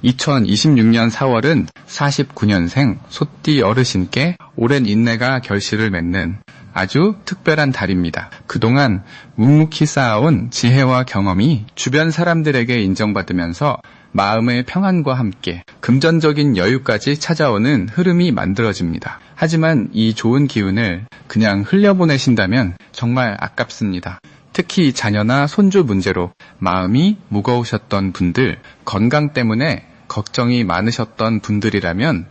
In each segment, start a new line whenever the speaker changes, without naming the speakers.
2026년 4월은 49년생 소띠 어르신께 오랜 인내가 결실을 맺는 아주 특별한 달입니다. 그동안 묵묵히 쌓아온 지혜와 경험이 주변 사람들에게 인정받으면서 마음의 평안과 함께 금전적인 여유까지 찾아오는 흐름이 만들어집니다. 하지만 이 좋은 기운을 그냥 흘려보내신다면 정말 아깝습니다. 특히 자녀나 손주 문제로 마음이 무거우셨던 분들, 건강 때문에 걱정이 많으셨던 분들이라면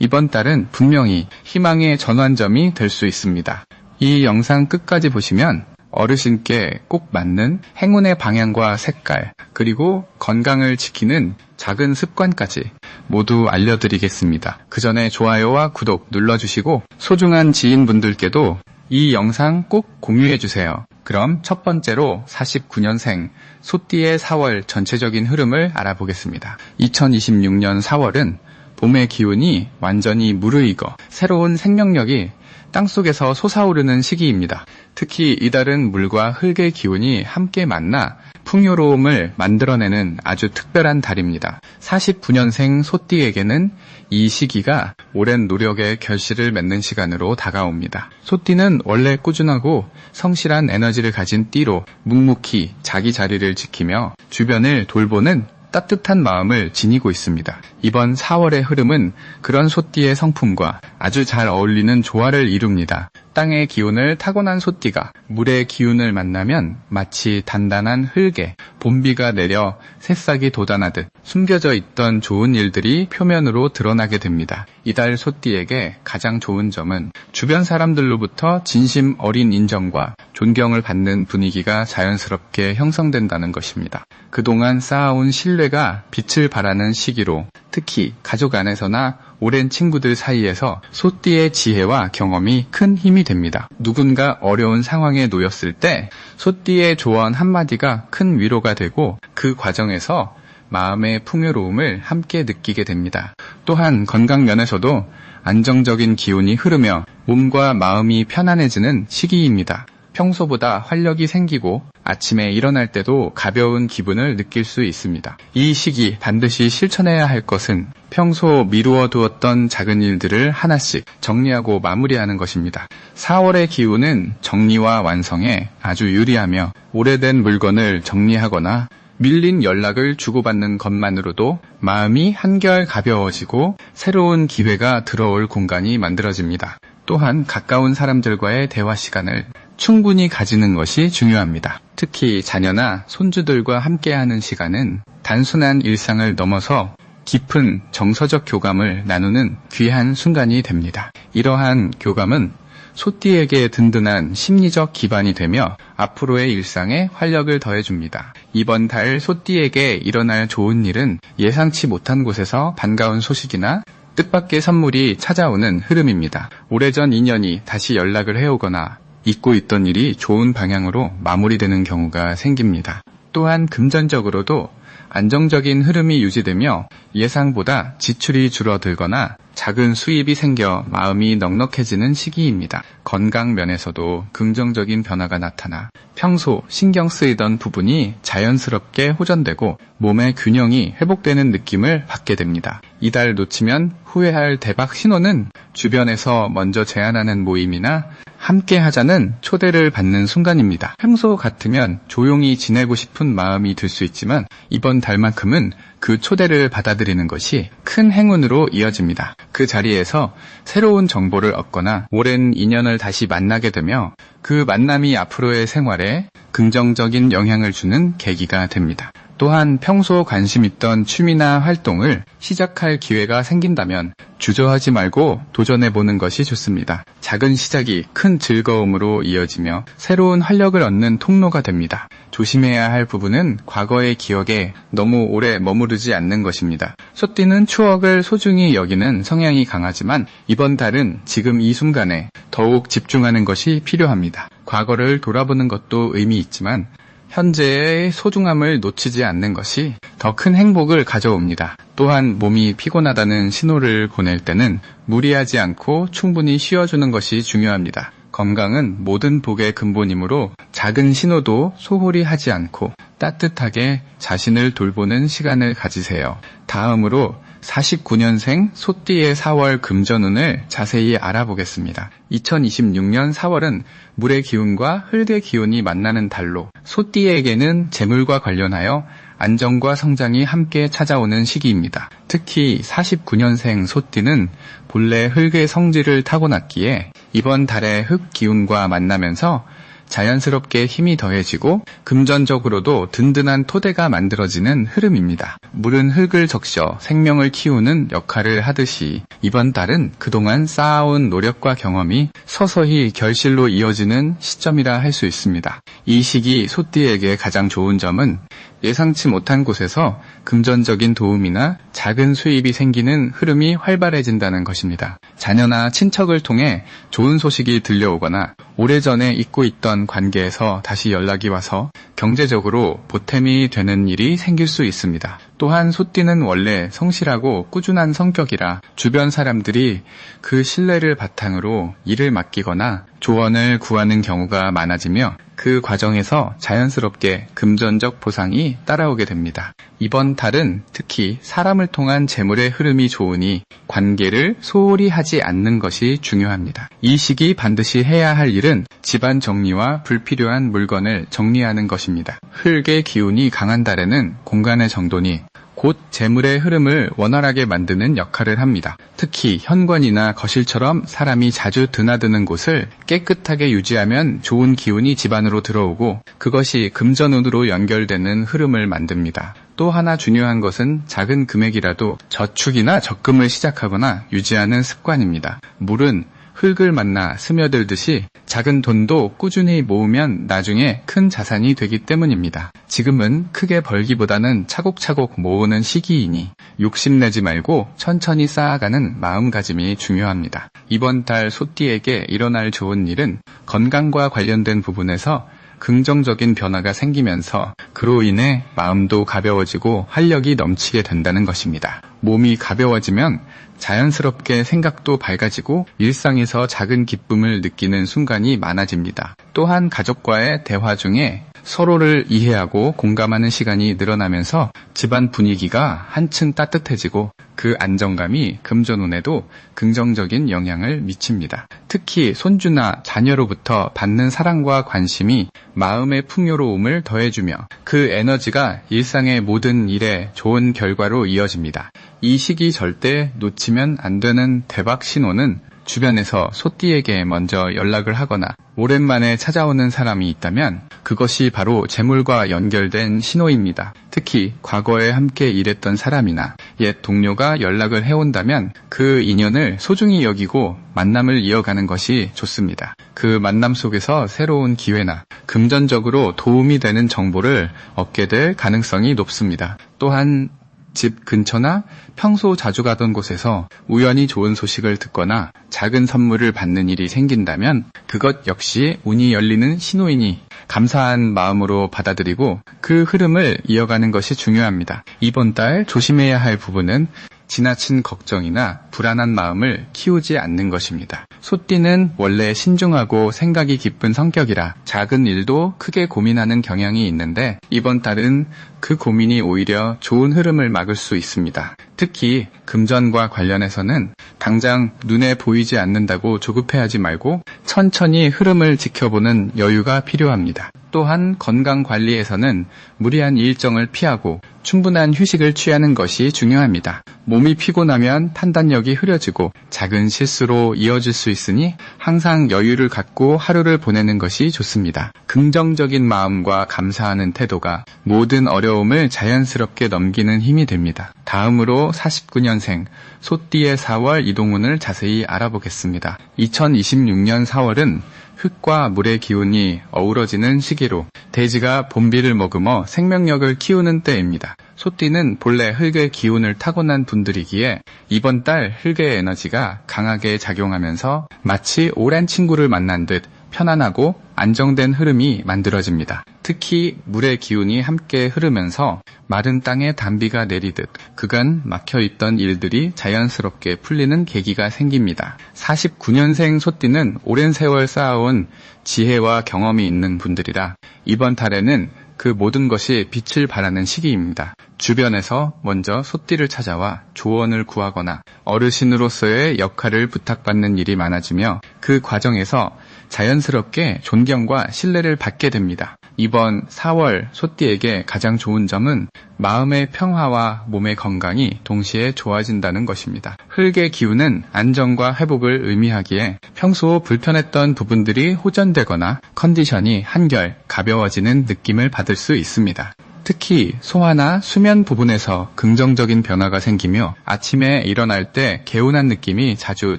이번 달은 분명히 희망의 전환점이 될 수 있습니다. 이 영상 끝까지 보시면 어르신께 꼭 맞는 행운의 방향과 색깔, 그리고 건강을 지키는 작은 습관까지 모두 알려드리겠습니다. 그 전에 좋아요와 구독 눌러주시고 소중한 지인분들께도 이 영상 꼭 공유해주세요. 그럼 첫 번째로 49년생 소띠의 4월 전체적인 흐름을 알아보겠습니다. 2026년 4월은 봄의 기운이 완전히 무르익어 새로운 생명력이 땅속에서 솟아오르는 시기입니다. 특히 이달은 물과 흙의 기운이 함께 만나 풍요로움을 만들어내는 아주 특별한 달입니다. 49년생 소띠에게는 이 시기가 오랜 노력의 결실을 맺는 시간으로 다가옵니다. 소띠는 원래 꾸준하고 성실한 에너지를 가진 띠로 묵묵히 자기 자리를 지키며 주변을 돌보는 따뜻한 마음을 지니고 있습니다. 이번 4월의 흐름은 그런 소띠의 성품과 아주 잘 어울리는 조화를 이룹니다. 땅의 기운을 타고난 소띠가 물의 기운을 만나면 마치 단단한 흙에 봄비가 내려 새싹이 돋아나듯 숨겨져 있던 좋은 일들이 표면으로 드러나게 됩니다. 이달 소띠에게 가장 좋은 점은 주변 사람들로부터 진심 어린 인정과 존경을 받는 분위기가 자연스럽게 형성된다는 것입니다. 그동안 쌓아온 신뢰가 빛을 발하는 시기로 특히 가족 안에서나 오랜 친구들 사이에서 소띠의 지혜와 경험이 큰 힘이 됩니다. 누군가 어려운 상황에 놓였을 때 소띠의 조언 한마디가 큰 위로가 되고 그 과정에서 마음의 풍요로움을 함께 느끼게 됩니다. 또한 건강 면에서도 안정적인 기운이 흐르며 몸과 마음이 편안해지는 시기입니다. 평소보다 활력이 생기고 아침에 일어날 때도 가벼운 기분을 느낄 수 있습니다. 이 시기 반드시 실천해야 할 것은 평소 미루어 두었던 작은 일들을 하나씩 정리하고 마무리하는 것입니다. 4월의 기운은 정리와 완성에 아주 유리하며 오래된 물건을 정리하거나 밀린 연락을 주고받는 것만으로도 마음이 한결 가벼워지고 새로운 기회가 들어올 공간이 만들어집니다. 또한 가까운 사람들과의 대화 시간을 충분히 가지는 것이 중요합니다. 특히 자녀나 손주들과 함께하는 시간은 단순한 일상을 넘어서 깊은 정서적 교감을 나누는 귀한 순간이 됩니다. 이러한 교감은 소띠에게 든든한 심리적 기반이 되며 앞으로의 일상에 활력을 더해줍니다. 이번 달 소띠에게 일어날 좋은 일은 예상치 못한 곳에서 반가운 소식이나 뜻밖의 선물이 찾아오는 흐름입니다. 오래전 인연이 다시 연락을 해오거나 잊고 있던 일이 좋은 방향으로 마무리되는 경우가 생깁니다. 또한 금전적으로도 안정적인 흐름이 유지되며 예상보다 지출이 줄어들거나 작은 수입이 생겨 마음이 넉넉해지는 시기입니다. 건강 면에서도 긍정적인 변화가 나타나 평소 신경 쓰이던 부분이 자연스럽게 호전되고 몸의 균형이 회복되는 느낌을 받게 됩니다. 이달 놓치면 후회할 대박 신호는 주변에서 먼저 제안하는 모임이나 함께 하자는 초대를 받는 순간입니다. 평소 같으면 조용히 지내고 싶은 마음이 들 수 있지만 이번 달만큼은 그 초대를 받아들이는 것이 큰 행운으로 이어집니다. 그 자리에서 새로운 정보를 얻거나 오랜 인연을 다시 만나게 되며 그 만남이 앞으로의 생활에 긍정적인 영향을 주는 계기가 됩니다. 또한 평소 관심 있던 취미나 활동을 시작할 기회가 생긴다면 주저하지 말고 도전해보는 것이 좋습니다. 작은 시작이 큰 즐거움으로 이어지며 새로운 활력을 얻는 통로가 됩니다. 조심해야 할 부분은 과거의 기억에 너무 오래 머무르지 않는 것입니다. 소띠는 추억을 소중히 여기는 성향이 강하지만 이번 달은 지금 이 순간에 더욱 집중하는 것이 필요합니다. 과거를 돌아보는 것도 의미 있지만 현재의 소중함을 놓치지 않는 것이 더 큰 행복을 가져옵니다. 또한 몸이 피곤하다는 신호를 보낼 때는 무리하지 않고 충분히 쉬어주는 것이 중요합니다. 건강은 모든 복의 근본이므로 작은 신호도 소홀히 하지 않고 따뜻하게 자신을 돌보는 시간을 가지세요. 다음으로 49년생 소띠의 4월 금전운을 자세히 알아보겠습니다. 2026년 4월은 물의 기운과 흙의 기운이 만나는 달로 소띠에게는 재물과 관련하여 안정과 성장이 함께 찾아오는 시기입니다. 특히 49년생 소띠는 본래 흙의 성질을 타고났기에 이번 달에 흙 기운과 만나면서 자연스럽게 힘이 더해지고 금전적으로도 든든한 토대가 만들어지는 흐름입니다. 물은 흙을 적셔 생명을 키우는 역할을 하듯이 이번 달은 그동안 쌓아온 노력과 경험이 서서히 결실로 이어지는 시점이라 할 수 있습니다. 이 시기 소띠에게 가장 좋은 점은 예상치 못한 곳에서 금전적인 도움이나 작은 수입이 생기는 흐름이 활발해진다는 것입니다. 자녀나 친척을 통해 좋은 소식이 들려오거나 오래전에 잊고 있던 관계에서 다시 연락이 와서 경제적으로 보탬이 되는 일이 생길 수 있습니다. 또한 소띠는 원래 성실하고 꾸준한 성격이라 주변 사람들이 그 신뢰를 바탕으로 일을 맡기거나 조언을 구하는 경우가 많아지며 그 과정에서 자연스럽게 금전적 보상이 따라오게 됩니다. 이번 달은 특히 사람을 통한 재물의 흐름이 좋으니 관계를 소홀히 하지 않는 것이 중요합니다. 이 시기 반드시 해야 할 일은 집안 정리와 불필요한 물건을 정리하는 것입니다. 흙의 기운이 강한 달에는 공간의 정돈이 곧 재물의 흐름을 원활하게 만드는 역할을 합니다. 특히 현관이나 거실처럼 사람이 자주 드나드는 곳을 깨끗하게 유지하면 좋은 기운이 집안으로 들어오고 그것이 금전운으로 연결되는 흐름을 만듭니다. 또 하나 중요한 것은 작은 금액이라도 저축이나 적금을 시작하거나 유지하는 습관입니다. 물은 흙을 만나 스며들듯이 작은 돈도 꾸준히 모으면 나중에 큰 자산이 되기 때문입니다. 지금은 크게 벌기보다는 차곡차곡 모으는 시기이니 욕심내지 말고 천천히 쌓아가는 마음가짐이 중요합니다. 이번 달 소띠에게 일어날 좋은 일은 건강과 관련된 부분에서 긍정적인 변화가 생기면서 그로 인해 마음도 가벼워지고 활력이 넘치게 된다는 것입니다. 몸이 가벼워지면 자연스럽게 생각도 밝아지고 일상에서 작은 기쁨을 느끼는 순간이 많아집니다. 또한 가족과의 대화 중에 서로를 이해하고 공감하는 시간이 늘어나면서 집안 분위기가 한층 따뜻해지고 그 안정감이 금전운에도 긍정적인 영향을 미칩니다. 특히 손주나 자녀로부터 받는 사랑과 관심이 마음의 풍요로움을 더해주며 그 에너지가 일상의 모든 일에 좋은 결과로 이어집니다. 이 시기 절대 놓치면 안 되는 대박 신호는 주변에서 소띠에게 먼저 연락을 하거나 오랜만에 찾아오는 사람이 있다면 그것이 바로 재물과 연결된 신호입니다. 특히 과거에 함께 일했던 사람이나 옛 동료가 연락을 해온다면 그 인연을 소중히 여기고 만남을 이어가는 것이 좋습니다. 그 만남 속에서 새로운 기회나 금전적으로 도움이 되는 정보를 얻게 될 가능성이 높습니다. 또한 집 근처나 평소 자주 가던 곳에서 우연히 좋은 소식을 듣거나 작은 선물을 받는 일이 생긴다면 그것 역시 운이 열리는 신호이니 감사한 마음으로 받아들이고 그 흐름을 이어가는 것이 중요합니다. 이번 달 조심해야 할 부분은 지나친 걱정이나 불안한 마음을 키우지 않는 것입니다. 소띠는 원래 신중하고 생각이 깊은 성격이라 작은 일도 크게 고민하는 경향이 있는데 이번 달은 그 고민이 오히려 좋은 흐름을 막을 수 있습니다. 특히 금전과 관련해서는 당장 눈에 보이지 않는다고 조급해하지 말고 천천히 흐름을 지켜보는 여유가 필요합니다. 또한 건강 관리에서는 무리한 일정을 피하고 충분한 휴식을 취하는 것이 중요합니다. 몸이 피곤하면 판단력이 흐려지고 작은 실수로 이어질 수 있으니 항상 여유를 갖고 하루를 보내는 것이 좋습니다. 긍정적인 마음과 감사하는 태도가 모든 어려움을 자연스럽게 넘기는 힘이 됩니다. 다음으로 49년생 소띠의 4월 이동운을 자세히 알아보겠습니다. 2026년 4월은 흙과 물의 기운이 어우러지는 시기로 대지가 봄비를 머금어 생명력을 키우는 때입니다. 소띠는 본래 흙의 기운을 타고난 분들이기에 이번 달 흙의 에너지가 강하게 작용하면서 마치 오랜 친구를 만난 듯 편안하고 안정된 흐름이 만들어집니다. 특히 물의 기운이 함께 흐르면서 마른 땅에 단비가 내리듯 그간 막혀있던 일들이 자연스럽게 풀리는 계기가 생깁니다. 49년생 소띠는 오랜 세월 쌓아온 지혜와 경험이 있는 분들이라 이번 달에는 그 모든 것이 빛을 발하는 시기입니다. 주변에서 먼저 소띠를 찾아와 조언을 구하거나 어르신으로서의 역할을 부탁받는 일이 많아지며 그 과정에서 자연스럽게 존경과 신뢰를 받게 됩니다. 이번 4월 소띠에게 가장 좋은 점은 마음의 평화와 몸의 건강이 동시에 좋아진다는 것입니다. 흙의 기운은 안정과 회복을 의미하기에 평소 불편했던 부분들이 호전되거나 컨디션이 한결 가벼워지는 느낌을 받을 수 있습니다. 특히 소화나 수면 부분에서 긍정적인 변화가 생기며 아침에 일어날 때 개운한 느낌이 자주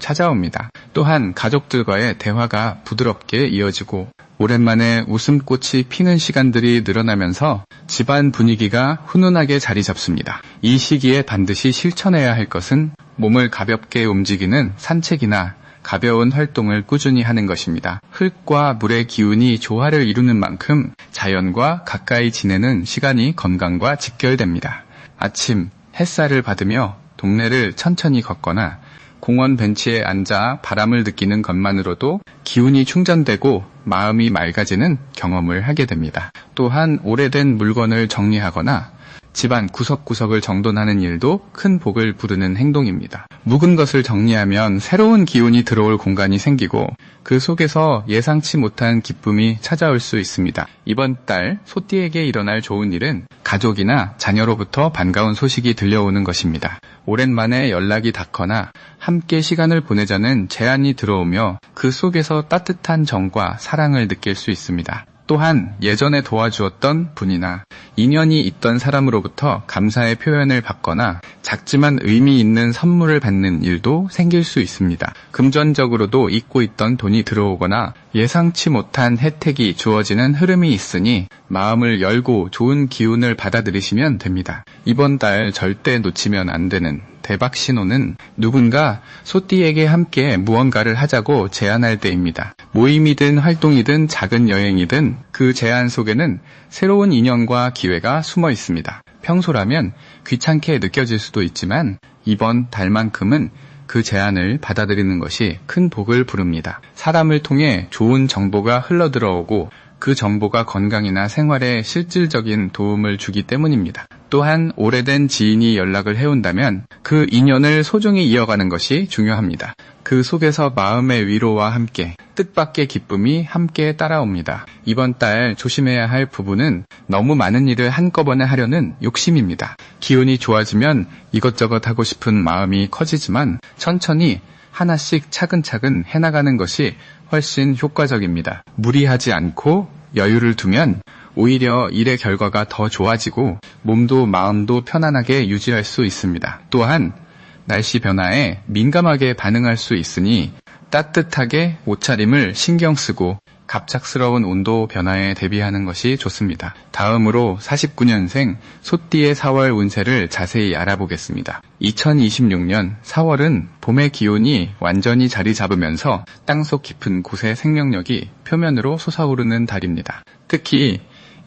찾아옵니다. 또한 가족들과의 대화가 부드럽게 이어지고 오랜만에 웃음꽃이 피는 시간들이 늘어나면서 집안 분위기가 훈훈하게 자리 잡습니다. 이 시기에 반드시 실천해야 할 것은 몸을 가볍게 움직이는 산책이나 가벼운 활동을 꾸준히 하는 것입니다. 흙과 물의 기운이 조화를 이루는 만큼 자연과 가까이 지내는 시간이 건강과 직결됩니다. 아침 햇살을 받으며 동네를 천천히 걷거나 공원 벤치에 앉아 바람을 느끼는 것만으로도 기운이 충전되고 마음이 맑아지는 경험을 하게 됩니다. 또한 오래된 물건을 정리하거나 집안 구석구석을 정돈하는 일도 큰 복을 부르는 행동입니다. 묵은 것을 정리하면 새로운 기운이 들어올 공간이 생기고 그 속에서 예상치 못한 기쁨이 찾아올 수 있습니다. 이번 달 소띠에게 일어날 좋은 일은 가족이나 자녀로부터 반가운 소식이 들려오는 것입니다. 오랜만에 연락이 닿거나 함께 시간을 보내자는 제안이 들어오며 그 속에서 따뜻한 정과 사랑을 느낄 수 있습니다. 또한 예전에 도와주었던 분이나 인연이 있던 사람으로부터 감사의 표현을 받거나 작지만 의미 있는 선물을 받는 일도 생길 수 있습니다. 금전적으로도 잊고 있던 돈이 들어오거나 예상치 못한 혜택이 주어지는 흐름이 있으니 마음을 열고 좋은 기운을 받아들이시면 됩니다. 이번 달 절대 놓치면 안 되는 대박 신호는 누군가 소띠에게 함께 무언가를 하자고 제안할 때입니다. 모임이든 활동이든 작은 여행이든 그 제안 속에는 새로운 인연과 기회가 숨어 있습니다. 평소라면 귀찮게 느껴질 수도 있지만 이번 달만큼은 그 제안을 받아들이는 것이 큰 복을 부릅니다. 사람을 통해 좋은 정보가 흘러들어오고 그 정보가 건강이나 생활에 실질적인 도움을 주기 때문입니다. 또한 오래된 지인이 연락을 해온다면 그 인연을 소중히 이어가는 것이 중요합니다. 그 속에서 마음의 위로와 함께 뜻밖의 기쁨이 함께 따라옵니다. 이번 달 조심해야 할 부분은 너무 많은 일을 한꺼번에 하려는 욕심입니다. 기운이 좋아지면 이것저것 하고 싶은 마음이 커지지만 천천히 하나씩 차근차근 해나가는 것이 훨씬 효과적입니다. 무리하지 않고 여유를 두면 오히려 일의 결과가 더 좋아지고 몸도 마음도 편안하게 유지할 수 있습니다. 또한 날씨 변화에 민감하게 반응할 수 있으니 따뜻하게 옷차림을 신경 쓰고 갑작스러운 온도 변화에 대비하는 것이 좋습니다. 다음으로 49년생 소띠의 4월 운세를 자세히 알아보겠습니다. 2026년 4월은 봄의 기운이 완전히 자리 잡으면서 땅속 깊은 곳의 생명력이 표면으로 솟아오르는 달입니다. 특히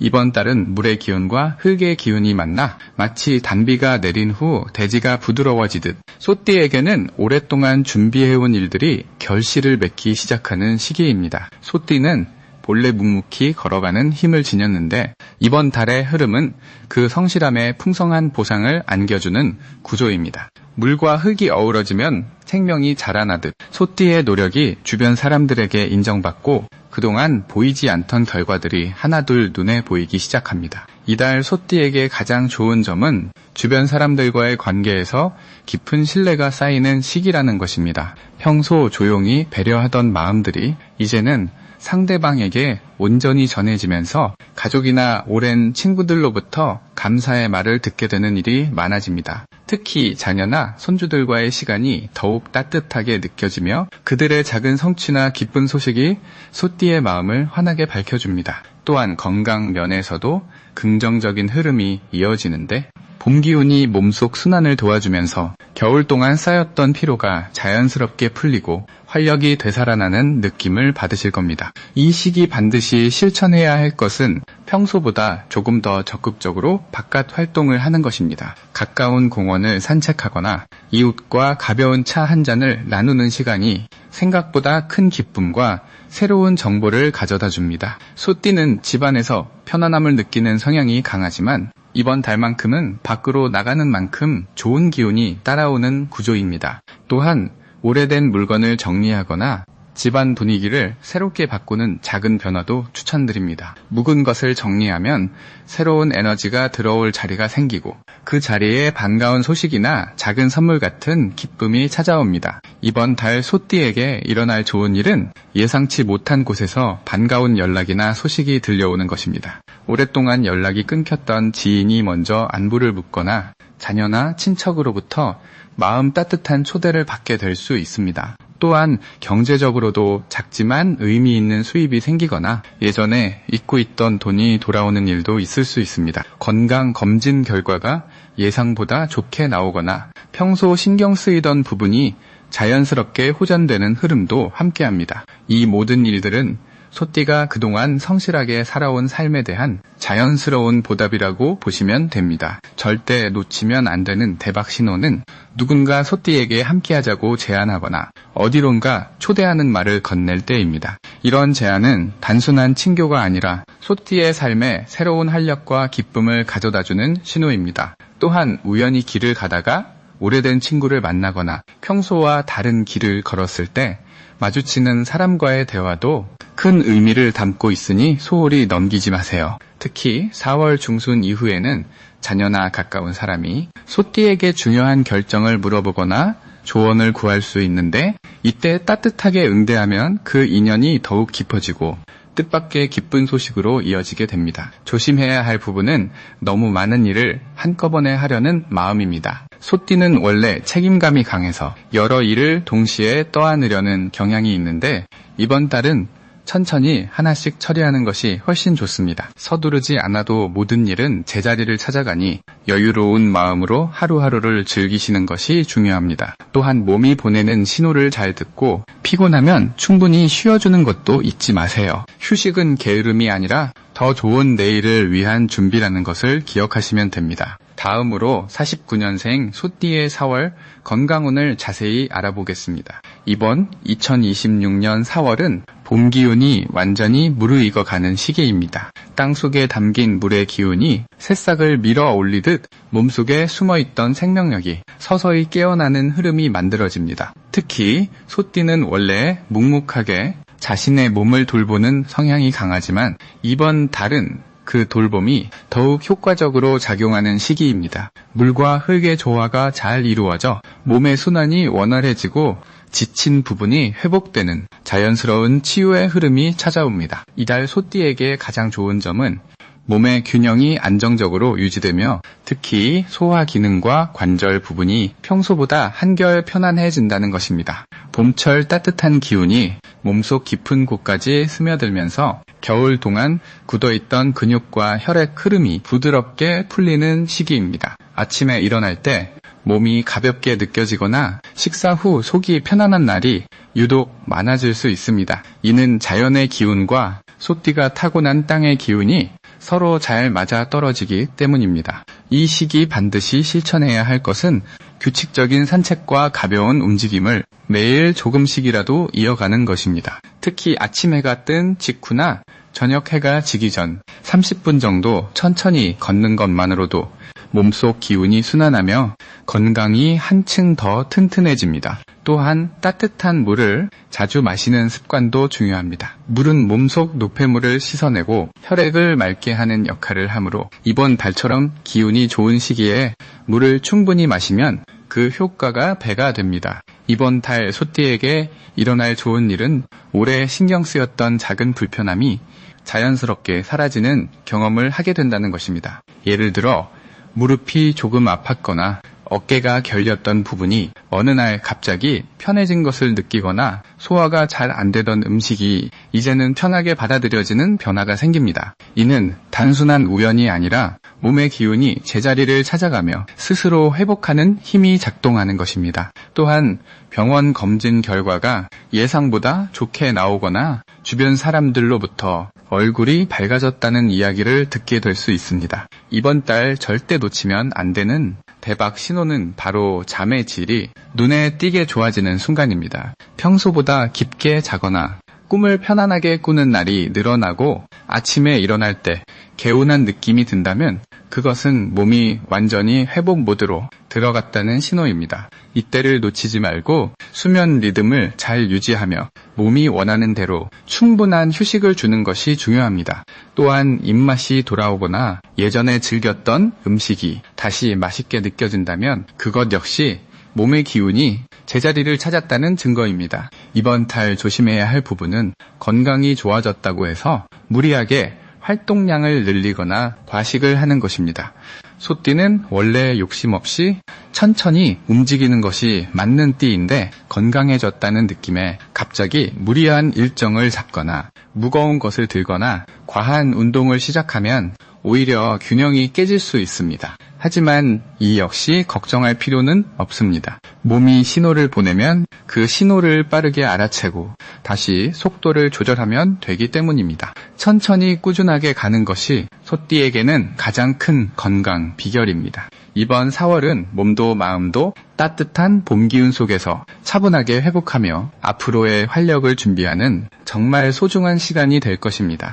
이번 달은 물의 기운과 흙의 기운이 만나 마치 단비가 내린 후 대지가 부드러워지듯 소띠에게는 오랫동안 준비해온 일들이 결실을 맺기 시작하는 시기입니다. 소띠는 본래 묵묵히 걸어가는 힘을 지녔는데 이번 달의 흐름은 그 성실함에 풍성한 보상을 안겨주는 구조입니다. 물과 흙이 어우러지면 생명이 자라나듯 소띠의 노력이 주변 사람들에게 인정받고 그동안 보이지 않던 결과들이 하나둘 눈에 보이기 시작합니다. 이달 소띠에게 가장 좋은 점은 주변 사람들과의 관계에서 깊은 신뢰가 쌓이는 시기라는 것입니다. 평소 조용히 배려하던 마음들이 이제는 상대방에게 온전히 전해지면서 가족이나 오랜 친구들로부터 감사의 말을 듣게 되는 일이 많아집니다. 특히 자녀나 손주들과의 시간이 더욱 따뜻하게 느껴지며 그들의 작은 성취나 기쁜 소식이 소띠의 마음을 환하게 밝혀줍니다. 또한 건강 면에서도 긍정적인 흐름이 이어지는데 봄 기운이 몸속 순환을 도와주면서 겨울 동안 쌓였던 피로가 자연스럽게 풀리고 활력이 되살아나는 느낌을 받으실 겁니다. 이 시기 반드시 실천해야 할 것은 평소보다 조금 더 적극적으로 바깥 활동을 하는 것입니다. 가까운 공원을 산책하거나 이웃과 가벼운 차 한 잔을 나누는 시간이 생각보다 큰 기쁨과 새로운 정보를 가져다 줍니다. 소띠는 집안에서 편안함을 느끼는 성향이 강하지만 이번 달만큼은 밖으로 나가는 만큼 좋은 기운이 따라오는 구조입니다. 또한 오래된 물건을 정리하거나 집안 분위기를 새롭게 바꾸는 작은 변화도 추천드립니다. 묵은 것을 정리하면 새로운 에너지가 들어올 자리가 생기고 그 자리에 반가운 소식이나 작은 선물 같은 기쁨이 찾아옵니다. 이번 달 소띠에게 일어날 좋은 일은 예상치 못한 곳에서 반가운 연락이나 소식이 들려오는 것입니다. 오랫동안 연락이 끊겼던 지인이 먼저 안부를 묻거나 자녀나 친척으로부터 마음 따뜻한 초대를 받게 될 수 있습니다. 또한 경제적으로도 작지만 의미 있는 수입이 생기거나 예전에 잊고 있던 돈이 돌아오는 일도 있을 수 있습니다. 건강 검진 결과가 예상보다 좋게 나오거나 평소 신경 쓰이던 부분이 자연스럽게 호전되는 흐름도 함께합니다. 이 모든 일들은 소띠가 그동안 성실하게 살아온 삶에 대한 자연스러운 보답이라고 보시면 됩니다. 절대 놓치면 안 되는 대박 신호는 누군가 소띠에게 함께하자고 제안하거나 어디론가 초대하는 말을 건넬 때입니다. 이런 제안은 단순한 친교가 아니라 소띠의 삶에 새로운 활력과 기쁨을 가져다주는 신호입니다. 또한 우연히 길을 가다가 오래된 친구를 만나거나 평소와 다른 길을 걸었을 때 마주치는 사람과의 대화도 큰 의미를 담고 있으니 소홀히 넘기지 마세요. 특히 4월 중순 이후에는 자녀나 가까운 사람이 소띠에게 중요한 결정을 물어보거나 조언을 구할 수 있는데 이때 따뜻하게 응대하면 그 인연이 더욱 깊어지고 뜻밖의 기쁜 소식으로 이어지게 됩니다. 조심해야 할 부분은 너무 많은 일을 한꺼번에 하려는 마음입니다. 소띠는 원래 책임감이 강해서 여러 일을 동시에 떠안으려는 경향이 있는데 이번 달은 천천히 하나씩 처리하는 것이 훨씬 좋습니다. 서두르지 않아도 모든 일은 제자리를 찾아가니 여유로운 마음으로 하루하루를 즐기시는 것이 중요합니다. 또한 몸이 보내는 신호를 잘 듣고 피곤하면 충분히 쉬어주는 것도 잊지 마세요. 휴식은 게으름이 아니라 더 좋은 내일을 위한 준비라는 것을 기억하시면 됩니다. 다음으로 49년생 소띠의 4월 건강운을 자세히 알아보겠습니다. 이번 2026년 4월은 봄 기운이 완전히 무르익어가는 시기입니다. 땅속에 담긴 물의 기운이 새싹을 밀어 올리듯 몸속에 숨어있던 생명력이 서서히 깨어나는 흐름이 만들어집니다. 특히 소띠는 원래 묵묵하게 자신의 몸을 돌보는 성향이 강하지만 이번 달은 그 돌봄이 더욱 효과적으로 작용하는 시기입니다. 물과 흙의 조화가 잘 이루어져 몸의 순환이 원활해지고 지친 부분이 회복되는 자연스러운 치유의 흐름이 찾아옵니다. 이달 소띠에게 가장 좋은 점은 몸의 균형이 안정적으로 유지되며 특히 소화 기능과 관절 부분이 평소보다 한결 편안해진다는 것입니다. 봄철 따뜻한 기운이 몸속 깊은 곳까지 스며들면서 겨울 동안 굳어있던 근육과 혈액 흐름이 부드럽게 풀리는 시기입니다. 아침에 일어날 때 몸이 가볍게 느껴지거나 식사 후 속이 편안한 날이 유독 많아질 수 있습니다. 이는 자연의 기운과 소띠가 타고난 땅의 기운이 서로 잘 맞아 떨어지기 때문입니다. 이 시기 반드시 실천해야 할 것은 규칙적인 산책과 가벼운 움직임을 매일 조금씩이라도 이어가는 것입니다. 특히 아침 해가 뜬 직후나 저녁 해가 지기 전 30분 정도 천천히 걷는 것만으로도 몸속 기운이 순환하며 건강이 한층 더 튼튼해집니다. 또한 따뜻한 물을 자주 마시는 습관도 중요합니다. 물은 몸속 노폐물을 씻어내고 혈액을 맑게 하는 역할을 하므로 이번 달처럼 기운이 좋은 시기에 물을 충분히 마시면 그 효과가 배가 됩니다. 이번 달 소띠에게 일어날 좋은 일은 오래 신경 쓰였던 작은 불편함이 자연스럽게 사라지는 경험을 하게 된다는 것입니다. 예를 들어 무릎이 조금 아팠거나 어깨가 결렸던 부분이 어느 날 갑자기 편해진 것을 느끼거나 소화가 잘 안 되던 음식이 이제는 편하게 받아들여지는 변화가 생깁니다. 이는 단순한 우연이 아니라 몸의 기운이 제자리를 찾아가며 스스로 회복하는 힘이 작동하는 것입니다. 또한 병원 검진 결과가 예상보다 좋게 나오거나 주변 사람들로부터 얼굴이 밝아졌다는 이야기를 듣게 될 수 있습니다. 이번 달 절대 놓치면 안 되는 대박 신호는 바로 잠의 질이 눈에 띄게 좋아지는 순간입니다. 평소보다 깊게 자거나 꿈을 편안하게 꾸는 날이 늘어나고 아침에 일어날 때 개운한 느낌이 든다면 그것은 몸이 완전히 회복 모드로 들어갔다는 신호입니다. 이때를 놓치지 말고 수면 리듬을 잘 유지하며 몸이 원하는 대로 충분한 휴식을 주는 것이 중요합니다. 또한 입맛이 돌아오거나 예전에 즐겼던 음식이 다시 맛있게 느껴진다면 그것 역시 몸의 기운이 제자리를 찾았다는 증거입니다. 이번 달 조심해야 할 부분은 건강이 좋아졌다고 해서 무리하게 활동량을 늘리거나 과식을 하는 것입니다. 소띠는 원래 욕심 없이 천천히 움직이는 것이 맞는 띠인데 건강해졌다는 느낌에 갑자기 무리한 일정을 잡거나 무거운 것을 들거나 과한 운동을 시작하면 오히려 균형이 깨질 수 있습니다. 하지만 이 역시 걱정할 필요는 없습니다. 몸이 신호를 보내면 그 신호를 빠르게 알아채고 다시 속도를 조절하면 되기 때문입니다. 천천히 꾸준하게 가는 것이 소띠에게는 가장 큰 건강 비결입니다. 이번 4월은 몸도 마음도 따뜻한 봄 기운 속에서 차분하게 회복하며 앞으로의 활력을 준비하는 정말 소중한 시간이 될 것입니다.